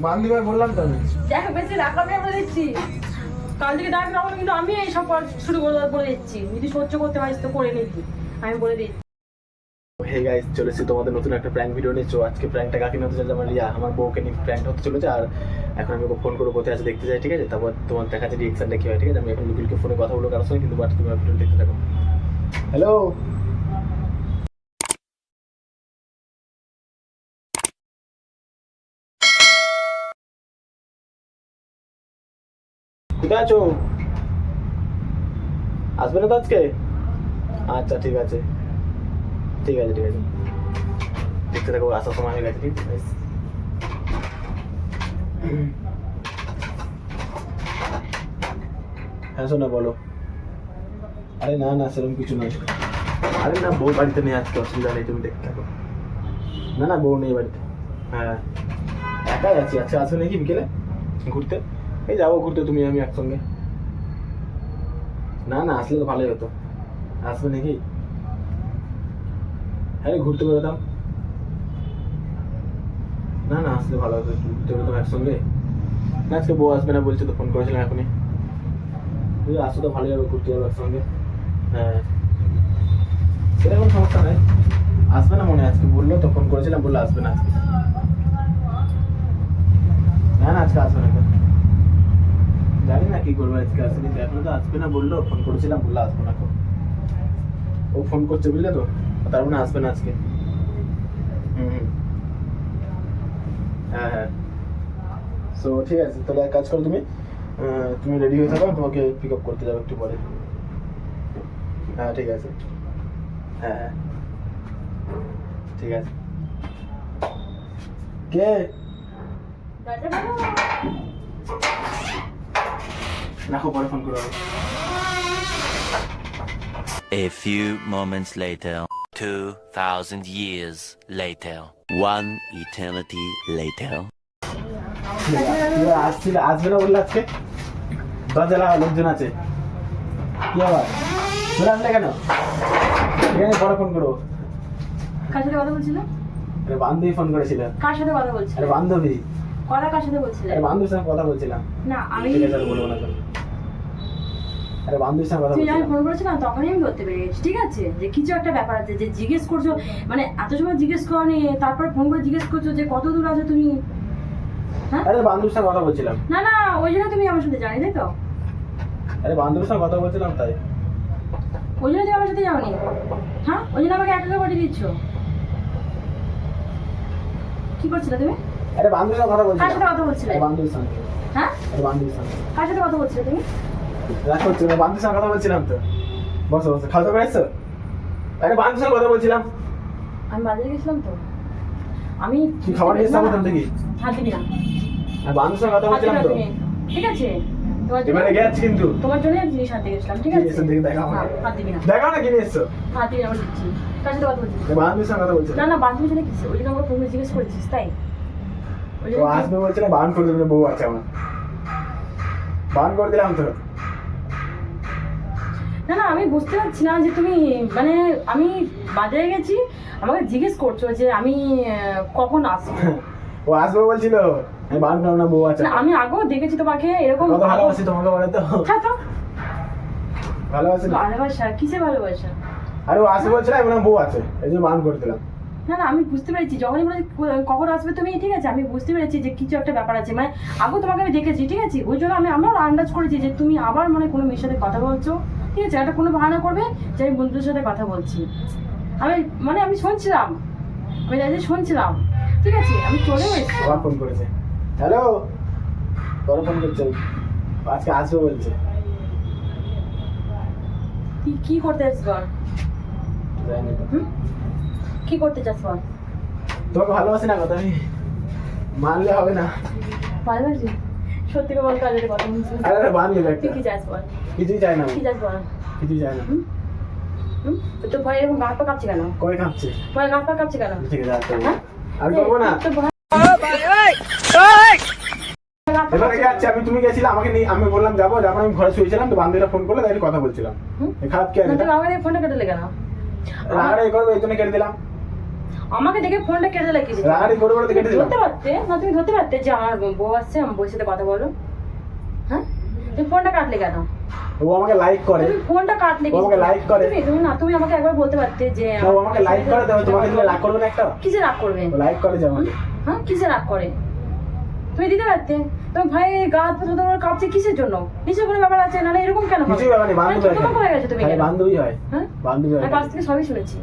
বান্ধবী ভাই বললাম তো আমি। দেখ বেশি রাখাবে বলে দিচ্ছি, কাল থেকে ডাক রাখো কিন্তু আমি এই সব শুরু করে বলে দিচ্ছি, যদি সহ্য করতে পারিস তো করে নিবি, আমি বলে দিচ্ছি। হে গাইস, চলেছি তোমাদের নতুন একটা প্র্যাঙ্ক ভিডিও নিয়ে। চো আজকে প্র্যাঙ্কটা কাকে হতে চলেছে, আমার লিয়া আমার বউকে নিয়ে প্র্যাঙ্ক হতে চলেছে। আর এখন আমি ওকে ফোন করে কোথায় আছে দেখতে যাই, ঠিক আছে? তারপর তোমার দেখাচ্ছে রিয়েকশনটা কি হয়, ঠিক আছে? আমি এখন নিখিলকে ফোনে কথা বলবো কারোর সঙ্গে, কিন্তু বাট তুমি ভিডিও দেখতে থাকো। হ্যালো, কোথায় আছো? আসবে না তো আজকে? আচ্ছা ঠিক আছে ঠিক আছে ঠিক আছে, দেখতে থাকো। আসার সময় হয়ে গেছে, ঠিক আছে? হ্যাঁ শোনো, বলো। আরে না না, সেরকম কিছু নয়। আরে না, বউ বাড়িতে নেই আজকে, অসুবিধা নেই, তুমি দেখতে থাকো। না না, বউ নেই বাড়িতে। হ্যাঁ একাই আছি। আচ্ছা আসবে নাকি বিকেলে ঘুরতে? এই যাবো ঘুরতে, তুমি আমি একসঙ্গে। না না, আসলে তো ভালোই হতো। আসবে নাকি? হ্যাঁ ঘুরতে বেরোতাম। না না, আসলে ভালো হতো, ঘুরতে বেরোতাম একসঙ্গে। না আজকে বউ আসবে না বলছে তো, ফোন করেছিলাম এখনই। তুই আসো তো ভালোই হবে, ঘুরতে যাবো একসঙ্গে। হ্যাঁ সেটা কোনো সমস্যা নাই, আসবে না মনে হয়। আজকে বললো তো, ফোন করেছিলাম, বললো আসবে না আজকে। না না, আজকে আসবে না। জানি না কি করবো আজকে, আসলে এখন তো আসবে না বললো, ফোন করেছিলাম, বললো আসবে না। ও ফোন করছে বুঝলে তো, তার মানে আসবে না আজকে। হুম হ্যাঁ হ্যাঁ। সো ঠিক আছে, তাহলে এক কাজ করো, তুমি তুমি রেডি হয়ে থাকো, তোমাকে পিক আপ করতে যাবো একটু পরে। হ্যাঁ ঠিক আছে। হ্যাঁ হ্যাঁ ঠিক আছে। কে? রাখো, পরে ফোন করো। A few moments later, 2,000 years later, one eternity later. আসবে না বললে আজকে? দরজা লাগা, লোকজন আছে। কি আবার চলে আসলে কেন? ঠিক আছে, পরে ফোন করো। কার সাথে কথা বলছিল? আরে বান্ধবী ফোন করেছিল। কার সাথে কথা বলছিল? আরে বান্ধবী। কথা কার সাথে বলছিলে? আরে বান্ধবীর সঙ্গে কথা বলছিলাম। না আমি ঠিক আছে, বলবো না তো। আরে বান্ধবীর সঙ্গে কথা তুই যখন বলছিলাম। ফোন করেছিলাম তখনই আমি ধরতে পেরে গেছি, ঠিক আছে? যে কিছু একটা ব্যাপার আছে, যে জিজ্ঞেস করছো, মানে এত সময় জিজ্ঞেস করনি, তারপর ফোন করে জিজ্ঞেস করছো যে কত দূর আছে তুমি। হ্যাঁ আরে বান্ধবীর সঙ্গে কথা বলছিলাম। না না, ওই জন্য তুমি আমার সাথে জানি, তাই তো? আরে বান্ধবীর সঙ্গে কথা বলছিলাম তাই। ওই জন্য তুমি আমার সাথে যাওনি? হ্যাঁ ওই জন্য আমাকে একা একা পাঠিয়ে দিচ্ছ? কি করছিলে তুমি? আরে বান্ধবীর সঙ্গে কথা কার বলছিলাম। সাথে কথা বলছিলে? আরে বান্ধবীর সঙ্গে। হ্যাঁ আরে বান্ধবীর সঙ্গে। কার সাথে কথা বলছিলে তুমি? রাখো, বান্ধবীর সঙ্গে কথা বলছিলাম তো। বসো বসো, খাওয়া দাওয়া করে এসছো? আরে বান্ধবীর সঙ্গে কথা বলছিলাম। আমি বাজারে গেছিলাম তো, আমি কি খাবার নিয়ে এসছো আমাদের থেকে? হাত দিবি না, আর বান্ধবীর সঙ্গে কথা হাত দিবি বলছিলাম না তো। তুমি, ঠিক আছে? তোমার জন্য এবারে গেছি কিন্তু। তোমার জন্য আমি জিনিস আনতে গেছিলাম, ঠিক কি আছে? এসছো দেখি, দেখাও হ্যাঁ, আমাকে। হাত দিবি না, দেখাও না কি নিয়ে এসছো। হাত দিবি না, আমার দিচ্ছি। কার সাথে কথা বলছিস? আরে বান্ধবীর সঙ্গে কথা না বলছিলাম। না, বান্ধবীর সাথে কিছু ওই জন্য আমার ফোন জিজ্ঞেস করেছিস, তাই? ওই তো জন্য আসবে বলছিলাম, বারণ করে দিলাম, বউ আছে আমার। বারণ করে দিলাম তো। না না, আমি বুঝতে পারছি না যে তুমি, মানে আমি বাজারে গেছি, আমাকে জিজ্ঞেস করছো যে আমি কখন আসবো। ও আসবে বলছিল, আমি বারণ করলাম না, বউ আছে। না আমি আগেও দেখেছি তোমাকে এরকম। কত ভালোবাসি তোমাকে বলে তো। হ্যাঁ তো, ভালোবাসি না? ভালোবাসা কিসে ভালোবাসা? আরে ও আসবে বলছিল, আমি বললাম বউ আছে, এই জন্য বারণ করে দিলাম। না না, আমি বুঝতে পেরেছি যখনই বলে কখন আসবে তুমি, ঠিক আছে? আমি বুঝতে পেরেছি যে কিছু একটা ব্যাপার আছে, মানে আগেও তোমাকে আমি দেখেছি, ঠিক আছে? ওই জন্য আমার আন্দাজ করেছি যে তুমি আবার মনে কোনো মেয়ের সাথে কথা বলছো, ঠিক আছে? একটা কোনো বাহানা করবে যে আমি বন্ধুদের সাথে কথা বলছি। আমি শুনছিলাম, আমি যাই শুনছিলাম, ঠিক আছে? আমি চলেও এসেছি। আবার ফোন করেছে। হ্যালো, তোর ফোন করছে, আজকে আসবে বলছে। তুই কি করতে চাস বল? জানি তো। কি করতে চাস বল? তোমাকে ভালোবাসি না, কথা আমি মানলে হবে না। ভালোবাসি? সত্যি করে বল, কাজের কথা বলছি। আরে বানলে তুই একটা, কি চাস বল? কিছুই চাই না আমি। কি চাস বল? কিছুই চাই না। তো ভয় এরকম গাছ পা কাঁপছে কেন? কই খাচ্ছে? ভয় গাছ পা কাঁপছে কেন? ঠিক আছে, আর করবো না। হ্যাঁ? আমি করবো না। তো ভয়- এবার কি আছে, আমি তুমি গেছিলে আমাকে নিয়ে, আমি বললাম যাবো, যখন আমি ঘরে শুয়েছিলাম তো বান্ধবীরা ফোন করলে, তাই কথা বলছিলাম। হুম? খারাপ কি আছে? না, তুমি আমাকে ফোনটা কেটে কেন? রাগারাগি করবে এই জন্য কেটে দিলাম। আমাকে দেখে ফোনটা কেটে দিলে কি রাগারি করে করে কেটে দিলাম। ধরতে পারতে না, তুমি ধরতে পারতে যে আমার বউ আসছে, আমার বউয়ের সাথে কথা বলো। হ্যাঁ, তুমি ফোনটা কাটলে কেন? ও আমাকে লাইক করে, তুমি ফোনটা কাটলে ও আমাকে লাইক করে। তুমি না, তুমি আমাকে একবার বলতে পারতে যে ও আমাকে লাইক করে, তোমাকে দিলে রাগ করবে না একটা? কিসে রাগ করবে? লাইক করে যে আমাকে। হ্যাঁ, কিসে রাগ করে? তুমি দিতে পারতে। তোমার ভাই গা হাত পা তোমার কাঁপছে কিসের জন্য? নিশ্চয় কোনো ব্যাপার আছে, নাহলে এরকম কেন হবে? কিছুই ব্যাপার নেই, বান্ধবী হয়। ছোটখাটো হয়ে গেছে তুমি খালি কেন? বান্ধবী হয়, হ্যাঁ, বান্ধবী হয়। আমার কাছ থেকে সবই শুনেছি।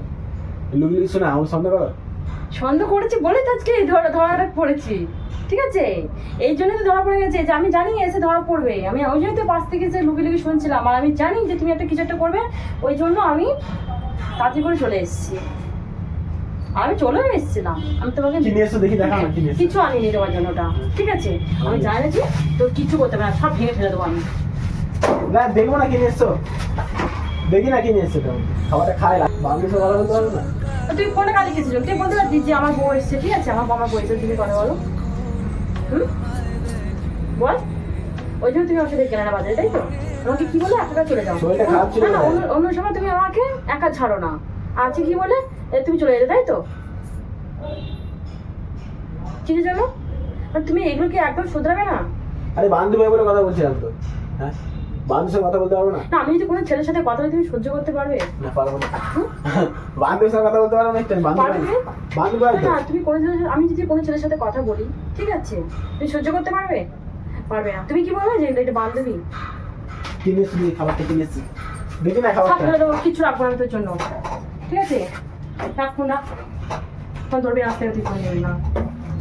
লুগলি শোনা আমার সন্দেহ করো। সন্দেহ করেছি বলে তো আজকে ধরাটা পড়েছি, ঠিক আছে? এই জন্যই তো ধরা পড়ে গেছে যে আমি জানি এসে ধরা পড়বে। আমি ওই জন্যই তো পাশ থেকে এসে লুকিয়ে লুকিয়ে শুনছিলাম, আর আমি জানি যে তুমি একটা কিছু একটা করবে, ওই জন্য আমি তাড়াতাড়ি করে চলে এসেছি। আর আমি চলেও এসেছিলাম, আমি তোমাকে কি নিয়ে এসো দেখি, দেখা না কি নিয়ে এসো। কিছু আনিনি তোমার জন্য, ওটা ঠিক আছে? আমি জানি তো কিছু করতে পারে না, সব ভেঙে ফেলে দেবো আমি। না দেখবো না কি নিয়ে এসছো, দেখি না কি নিয়ে এসছো। কেমন খাবারটা খাই না, বান্ধবী তো ভালো বলতে পারবে না। তুই ফোনটা কালি গেছিস, তুই বলতে পারছিস যে আমার বউ এসছে, ঠিক আছে? আমার বউ এসেছে, তুমি কথা বলো। বল, ওই জন্য তুমি আমার সাথে কেনারা বাজারে, তাই তো? আমাকে কি বলে একা চলে যাও? শরীরটা খারাপ ছিল না, না? অন্য সময় তুমি আমাকে একা ছাড়ো না, আজকে কি বলে তুমি চলে যেতে, তাই তো? কিসের জন্য? তুমি এগুলো কি একদম শুধরাবে না? আরে বান্ধবী বলে কথা বলছিলাম তো। হ্যাঁ, বান্ধবীর সাথে কথা বলতে পারবো না? না, আমি যদি কোনো ছেলের সাথে কথা বলি তুমি সহ্য করতে পারবে? না পারবো না। বান্ধবীর সাথে কথা বলতে পারবো না? একটু বান্ধবী পারবে? বান্ধবী হয় তো। না, তুমি কোনো ছেলের সাথে, আমি যদি কোনো ছেলের সাথে কথা বলি, ঠিক আছে, তুমি সহ্য করতে পারবে? পারবে না। তুমি কি বলবে যে এটা বান্ধবী? কিনে এসছি, খাবারটা কিনে এসছি, দেখি না সব খাবারটা। ফেলে দেবো, কিচ্ছু রাখবো না আমি তোর জন্য, ঠিক আছে? রাখ ফোন, রাখ ফোন, ধরবি না, আসতে তুই ফোন নেবি না,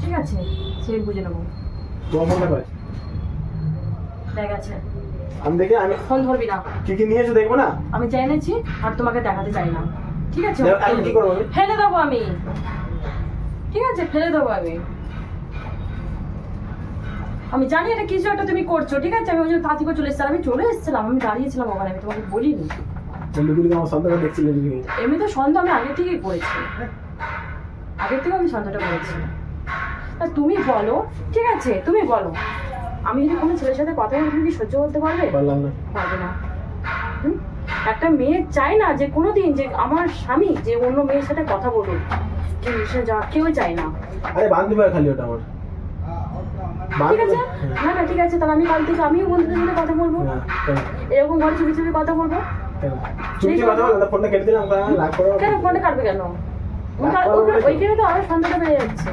ঠিক আছে? সে বুঝে নেবো। তোমার ফোনটা কয়? দেখ আছে, আমি দেখি, আমি ফোন ধরবি না। কি কি নিয়ে এসো দেখবো না? আমি জেনেছি আর তোমাকে দেখাতে চাই না, ঠিক আছে? এখন কি করবো আমি? ফেলে দেবো আমি, ঠিক আছে? ফেলে দেবো আমি জানি এটা কিছু একটা তুমি করছো, ঠিক আছে? আমি ওই জন্য তাঁতি করে চলে এসেছিলাম, আমি চলে এসেছিলাম, আমি দাঁড়িয়েছিলাম ওখানে, আমি তোমাকে বলিনি। লুকুলি আমার সন্দেহ দেখছিলে লুকুলি। এমনি তো সন্দেহ আমি আগে থেকেই করেছি, আগের থেকে আমি সন্দেহটা করেছি। তা তুমি বলো, ঠিক আছে? তুমি বলো, আমি যদি কোনো ছেলের সাথে কথা বলি তুমি কি সহ্য করতে পারবে? পারলাম না। পারবে না। একটা মেয়ে চায় না যে কোনোদিন যে আমার স্বামী যে অন্য মেয়ের সাথে কথা বলুক, কেউ চায় না। আরে বান্ধবী হয় খালি ওটা আমার। ঠিক আছে, না ঠিক আছে, তাহলে আমি কাল থেকে আমিও বন্ধুদের সাথে কথা বলবো, না, কেন? এরকম ঘরে চুপি চুপি কথা বলবো। কেন? চুপি চুপি কথা বলো, ফোনটা কেটে দিলাম, রাগ করো। কেন ফোনটা কাটবে কেন? ওইখানে তো আরো সন্দেহটা বেড়ে যাচ্ছে।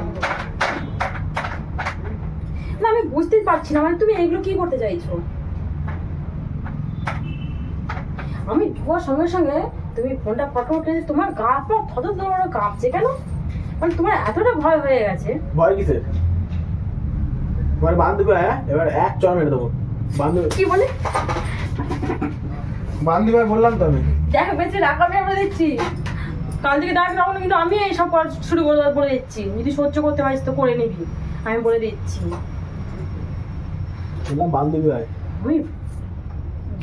না, আমি বুঝতেই পারছি না, মানে তুমি এগুলো কি করতে চাইছো? আমি ঢোকার সঙ্গে সঙ্গে তুমি ফোনটা ফটো উঠে, তোমার গা পা থতর কাঁপছে কেন? মানে তোমার এতটা ভয় হয়ে গেছে? ভয় কিসের? তোমার বান্ধবী হয়, এবার এক চর মেরে দেবো। বান্ধবী কি বলে? বান্ধবী হয় বললাম তো আমি। দেখ বেশি রাগ আমি আমরা দিচ্ছি, কাল থেকে ডাক রাখো না, কিন্তু আমি এইসব শুরু করে বলে দিচ্ছি। যদি সহ্য করতে পারিস তো করে নিবি, আমি বলে দিচ্ছি। বললাম বান্ধবী হয়। আমি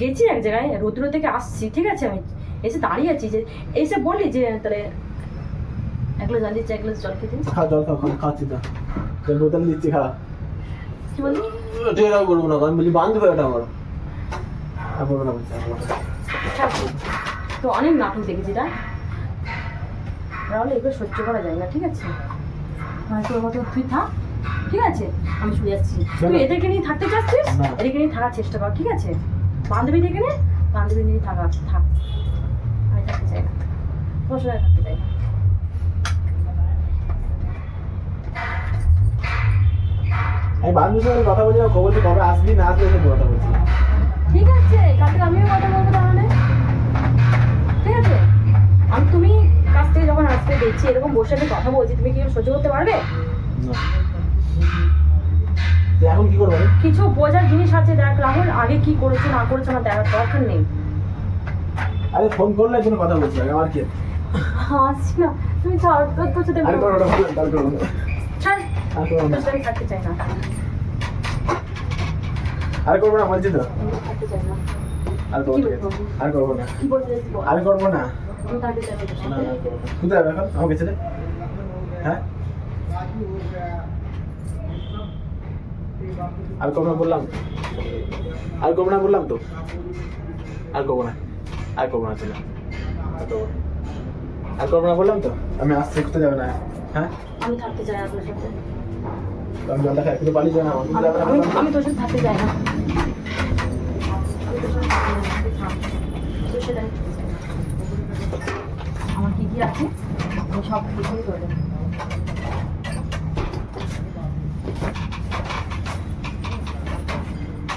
গেছি এক জায়গায়, রৌদ্র থেকে আসছি, ঠিক আছে? আমি এসে দাঁড়িয়ে আছি, যে এসে বলি যে তাহলে এক গ্লাস জল দিচ্ছি, এক গ্লাস জল খেতে। খা, জল খাও, খাচ্ছি না, বোতল দিচ্ছি, খা। কি বলি? ঠিক আছে, বলবো না, আমি বলি বান্ধবী ওটা আমার। বলবো না বলছি। তো অনেক নাটক দেখেছি, তাহলে এগুলো সহ্য করা যায় না, ঠিক আছে? তোর মতো তুই থাক, ঠিক আছে? আমি চলে যাচ্ছি। তুই এদেরকে নিয়ে থাকতে চাচ্ছিস, এদেরকে নিয়ে থাকার চেষ্টা কর, ঠিক আছে? বান্ধবী দেখে নে, বান্ধবী নিয়ে থাক। আমি থাকতে চাই না, তোমার সাথে থাকতে চাই না। আমি বান্ধবীর সঙ্গে কথা বলছি, বলছি কবে আসবি না আসবি এসব কথা বলছি। ঠিক আছে, কালকে আমিও কথা বলবো তাহলে, ঠিক আছে? আমি তুমি কাছ থেকে যখন আসতে দেখছি এরকম বসে আমি কথা বলছি, তুমি কি সহ্য করতে পারবে? এখন কি করবো? কিছু বোঝার জিনিস আছে, দেখ রাহুল, আগে কি করেছো না করেছো আমার দেখার দরকার নেই। আরে ফোন করলে তুমি কথা বলছি, আমার কি? হাসছি না, তুমি ছাড়, তোর সাথে আরে করো না, তাহলে করো না। ছাড়, আর করবো না, তোর সাথে আমি থাকতে চাই না, আর করবো না বলছি তো। আমি থাকতে চাই না। আর করবো না, আর করবো না, কি বলতে চাইছি বল। আর করবো না। আমি থাকতে চাই না তোর না, সাথে। না, করবো না। কোথায় যাবে এখন আমাকে ছেড়ে? হ্যাঁ, আর করবো না বললাম, আর করবো না বললাম তো, আর করবো না, আর করবো না ছেলে, আর করবো না। আর করবো না বললাম তো, আমি আসতে করতে যাবে না। হ্যাঁ আমি থাকতে চাই না তোর সাথে। আমি জল দেখা একটু পালিয়ে যাবে না, আমি আমি তোর সাথে থাকতে চাই না। আমি তোর সাথে থাকতে চাই না, তুই থাক। তোর সাথে আমি থাকতে চাই না। আমার কি কি আছে আমি সব কিছুই করে দেবো।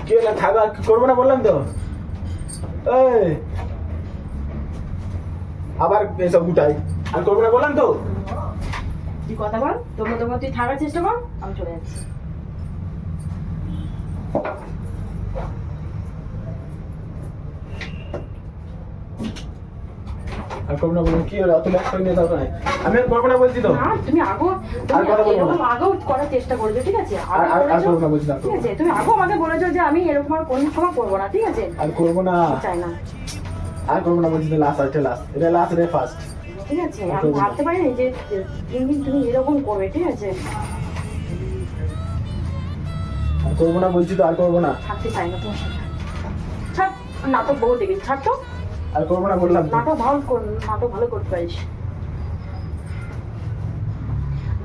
কি হলো, থাকো আর করবো না বললাম তো। এই আবার এসব উঠাই, আর করবো না বললাম তো। তুই কথা বল, তোর তুই থাকার চেষ্টা কর, আমি চলে যাচ্ছি। আর করবো না বললাম, কি হলো অত ল্যাক করে নিয়ে দরকার নাই, আমি আর করবো না বলছি তো। না তুমি আগেও আর কথা বলবো না। এরকম আগেও করার চেষ্টা করেছো, ঠিক আছে? আর আগেও করবো না করেছো, বলছি না, ঠিক আছে? তুমি আগেও আমাকে বলেছো যে আমি এরকম আর কোনো সময় করবো না, ঠিক আছে? আর করবো না, চাই না, আর করবো না বলছি তো। লাস্ট আর লাস্ট, এটা লাস্ট, এটা ফার্স্ট। ঠিক আছে? আমি ভাবতে পারিনি যে তুমি এরকম করবে, ঠিক আছে? আর করবো না বলছি তো, আর করবো না। থাকতে চাই না তোমার সাথে। ছাড়, নাটক বহু দেখেছি, ছাড় তো। আর করবো না বললাম তো। নাটক ভালো করতে পারিস,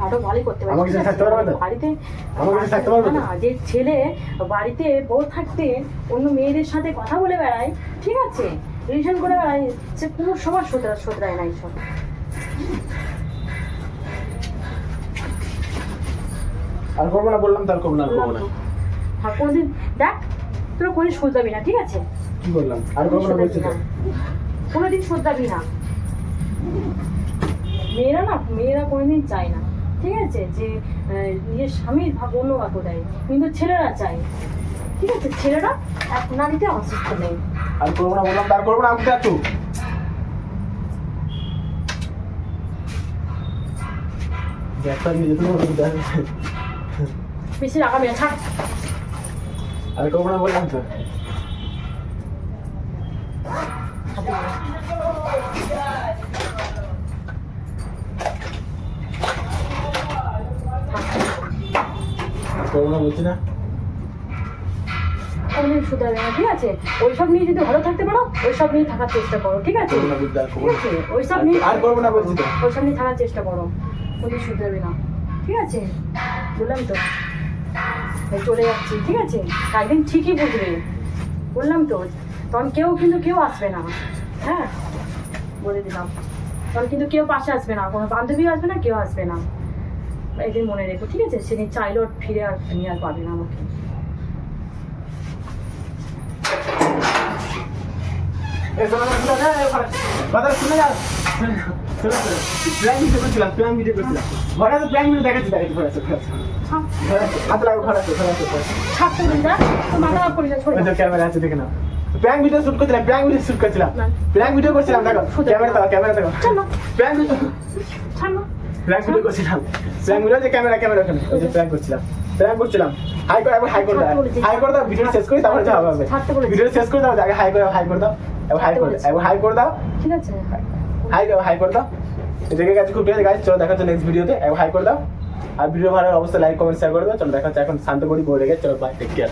নাটক ভালোই করতে পারিস। আমাকে ঠিক আছে? থাকতে পারবে তো? বাড়িতে আমাকে থাকতে পারবে তো? না, যে ছেলে বাড়িতে বউ থাকতে অন্য মেয়েদের সাথে কথা বলে বেড়ায়, ঠিক আছে, রিলেশন করে বেড়ায়, সে কোনো সময় শোধরায় না এইসব। আর করবো না বললাম তো, আর করবো না, আর করবো না। আর কোনোদিন দেখ, তোরা কোনোদিন শোধরাবি না, ঠিক আছে? কি বললাম, আর করবো না বলছি তো। কোনোদিন শোধরাবি না। মেয়েরা কোনোদিন চায় না, ঠিক আছে, যে নিজের স্বামীর ভাগ অন্য কাউকে দেয়, কিন্তু ছেলেরা চায়, ঠিক আছে? ছেলেরা এক নারীতে অসুস্থ নেই। আর করবো না বললাম তো, আর করবো না, আমি যাচ্ছ। দেখতে নিজে তুমি বেশি রাগাবি না, ছাড়। আর করবো না বললাম তো। আর করবো না বলছি না। কোনোদিন শুধরাবে না, ঠিক আছে? ওইসব নিয়ে যদি ভালো থাকতে পারো, ওইসব নিয়ে থাকার চেষ্টা করো, ঠিক আছে? করবো না বলছি, আর করবো ঠিক না। আছে? ওইসব নিয়ে আর করবো না বলছি তো। ওইসব নিয়ে থাকার চেষ্টা করো, কোনোদিন শুধরাবে না, ঠিক আছে? বললাম তো, এই চলে যাচ্ছি, ঠিক আছে? একদিন ঠিকই বুঝবে, বললাম তো। তখন কেউ আসবে না, হ্যাঁ, বলে দিলাম। তখন কিন্তু কেউ পাশে আসবে না, কোনো বান্ধবীও আসবে না, কেউ আসবে না। একদিন মনে রেখো, ঠিক আছে? সেদিন চাইলেও ফিরে আর নিয়ে আর পাবে না আমাকে। কথা শুনে যাও। প্র্যাঙ্ক ভিডিও করছিলাম, ঘরে আছে, প্র্যাঙ্ক ভিডিও দেখাচ্ছি, ঘরে আছে। হাত লাগো, ঘরে আছে। ছাড়তে দিন, যা, তোর মাথা খারাপ করিস না, সরে যা। ক্যামেরা আছে, দেখে নাও। প্র্যাঙ্ক ভিডিও শুট করছিলাম, না। প্র্যাঙ্ক ভিডিও করছিলাম, দেখো ক্যামেরা দেখো। ছাড় না, প্র্যাঙ্ক ভিডিও, ছাড় না। প্র্যাঙ্ক ভিডিও করছিলাম, প্র্যাঙ্ক ভিডিও যে ক্যামেরা ওখানে, ওই যে প্র্যাঙ্ক করছিলাম। হাই করে দাও, ভিডিও শেষ করি, তারপরে যা হবে। ছাড়তে বলেছি। ভিডিও শেষ করে দাও, আগে হাই করে দাও, এবার হাই করে দাও, ঠিক আছে? হাই করে দাও। দেখে গেছে খুব, ঠিক আছে গাইস, চলো দেখা হচ্ছে নেক্সট ভিডিওতে। হাই করে দাও, আর ভিডিও ভালো অবশ্যই লাইক কমেন্ট শেয়ার করে দাও। চলো দেখা হচ্ছে, এখন শান্ত করি, বলে রেখে চলো, বাই, টেক কেয়ার।